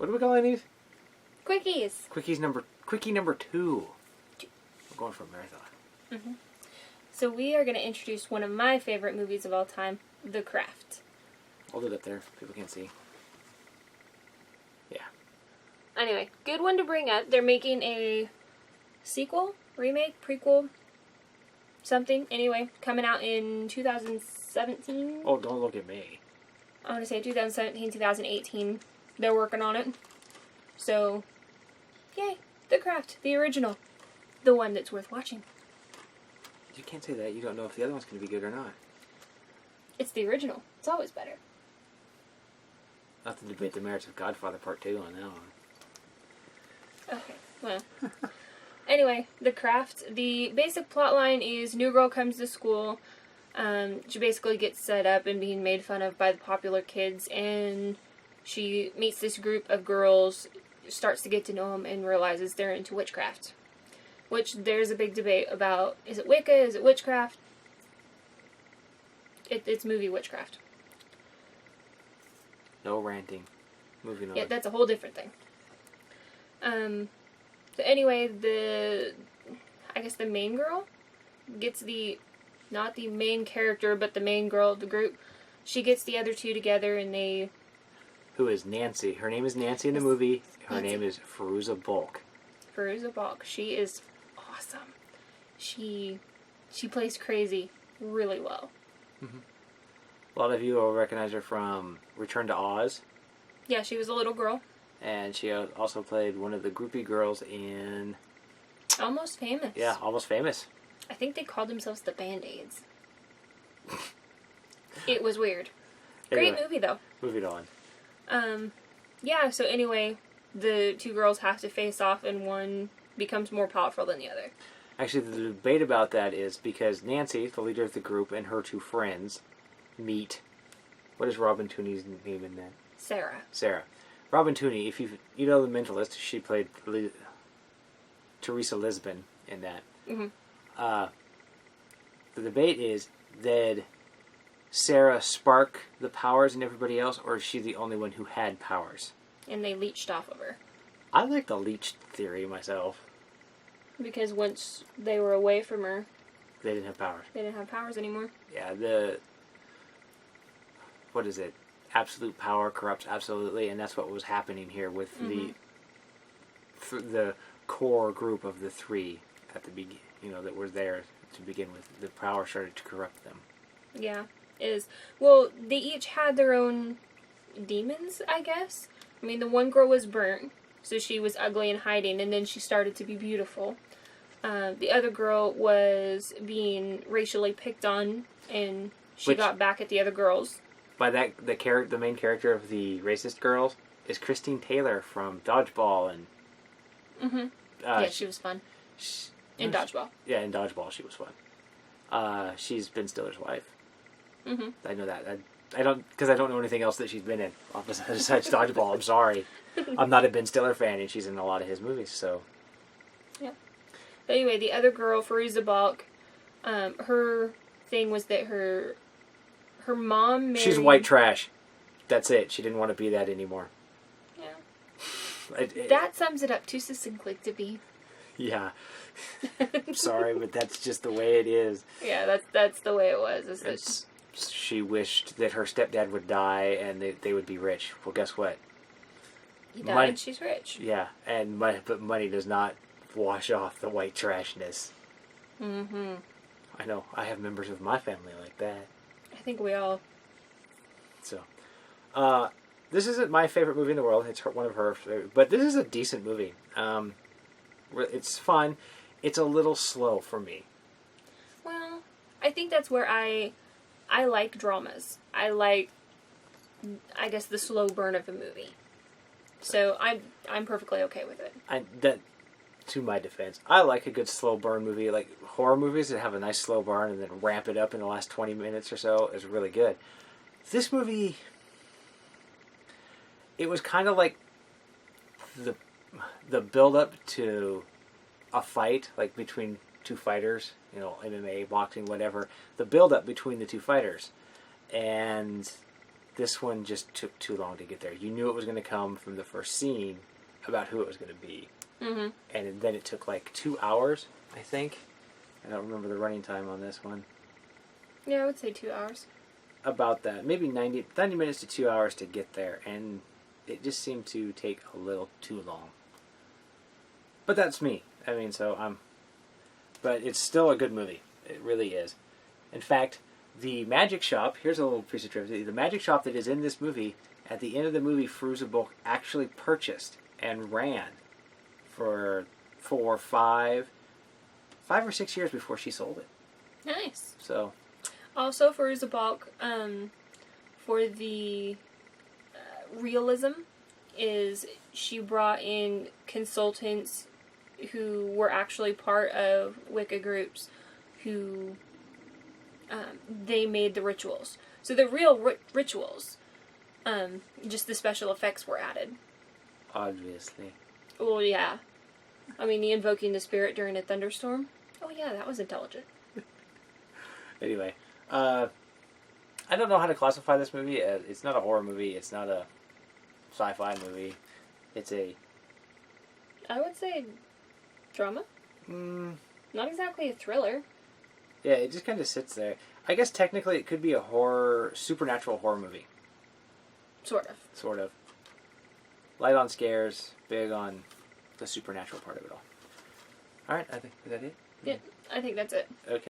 What are we calling these? Quickies. Quickie number 2. We're going for a marathon. Mm-hmm. So we are going to introduce one of my favorite movies of all time, The Craft. Hold it up there. People can't see. Yeah. Anyway, good one to bring up. They're making a sequel, remake, prequel, something. Anyway, coming out in 2017. Oh, don't look at me. I want to say 2017, 2018. They're working on it. So, yay. The Craft. The original. The one that's worth watching. You can't say that. You don't know if the other one's going to be good or not. It's the original. It's always better. Not to debate the merits of Godfather Part 2 on that one. Okay, well. Anyway, The Craft. The basic plot line is new girl comes to school. She basically gets set up and being made fun of by the popular kids, and she meets this group of girls, starts to get to know them, and realizes they're into witchcraft. Which there's a big debate about, is it Wicca, is it witchcraft? It's movie witchcraft. No ranting. Moving on. Yeah, that's a whole different thing. So anyway, I guess the main girl gets not the main character, but the main girl of the group. She gets the other two together and they... Who is Nancy. Her name is Nancy in the movie. Her name is Fairuza Balk. Fairuza Balk. She is awesome. She plays crazy really well. Mm-hmm. A lot of you will recognize her from Return to Oz. Yeah, she was a little girl. And she also played one of the groupie girls in... Almost Famous. Yeah, Almost Famous. I think they called themselves the Band-Aids. It was weird. Anyway, Great movie, though. Moving on. Yeah, so anyway, the two girls have to face off and one becomes more powerful than the other. Actually, the debate about that is because Nancy, the leader of the group, and her two friends meet... What is Robin Tooney's name in that? Sarah. Robin Tooney, if you know The Mentalist, she played Teresa Lisbon in that. Mm-hmm. The debate is, did Sarah spark the powers in everybody else, or is she the only one who had powers? And they leached off of her. I like the leech theory myself. Because once they were away from her... They didn't have powers. They didn't have powers anymore. Yeah, what is it? Absolute power corrupts absolutely, and that's what was happening here with the core group of the three at the beginning, that were there to begin with. The power started to corrupt them. Yeah, well, they each had their own demons, I guess. I mean, the one girl was burnt, so she was ugly and hiding, and then she started to be beautiful. The other girl was being racially picked on, and she got back at the other girls. By that, the main character of the racist girls is Christine Taylor from Dodgeball, and yeah, she was fun. In Dodgeball. Yeah, in Dodgeball she was fun. She's Ben Stiller's wife. Mm-hmm. I know that. I don't know anything else that she's been in besides Dodgeball. I'm sorry. I'm not a Ben Stiller fan, and she's in a lot of his movies. So. Yeah. But anyway, the other girl, Fairuza Balk, her thing was that her mom married... She's white trash. That's it. She didn't want to be that anymore. Yeah. That sums it up too succinctly to be. Yeah. Sorry, but that's just the way it is. Yeah, that's the way it was. She wished that her stepdad would die and they would be rich. Well, guess what? He died and she's rich. Yeah, but money does not wash off the white trashness. Mm-hmm. I know. I have members of my family like that. I think we all... So, this isn't my favorite movie in the world. It's one of her favorite, but this is a decent movie. It's fun. It's a little slow for me. Well, I think that's where I like dramas. I like, I guess, the slow burn of a movie. So I'm perfectly okay with it. To my defense, I like a good slow burn movie. Like horror movies that have a nice slow burn and then ramp it up in the last 20 minutes or so is really good. This movie, it was kind of like the build up to a fight, like between two fighters, MMA, boxing, whatever. The build up between the two fighters, and This one just took too long to get there. You knew it was going to come from the first scene about who it was going to be. Mm-hmm. And then it took like 2 hours, I think. I don't remember the running time on this one. Yeah, I would say 2 hours. About that. Maybe 90 minutes to 2 hours to get there. And it just seemed to take a little too long. But that's me. I mean, but it's still a good movie. It really is. In fact, the magic shop, here's a little piece of trivia. The magic shop that is in this movie, at the end of the movie, Fairuza Balk actually purchased and ran for 5 or 6 years before she sold it. Nice. So, also Fairuza Balk, for the realism, is she brought in consultants who were actually part of Wicca groups who they made the rituals. So the real rituals, just the special effects were added. obviously. Well, yeah. I mean, the invoking the spirit during a thunderstorm. Oh, yeah, that was intelligent. Anyway, I don't know how to classify this movie. It's not a horror movie. It's not a sci-fi movie. It's a... I would say drama. Not exactly a thriller. Yeah, it just kind of sits there. I guess technically it could be a supernatural horror movie. Sort of. Sort of. Light on scares, big on the supernatural part of it all. Alright, is that it? Yeah, I think that's it. Okay.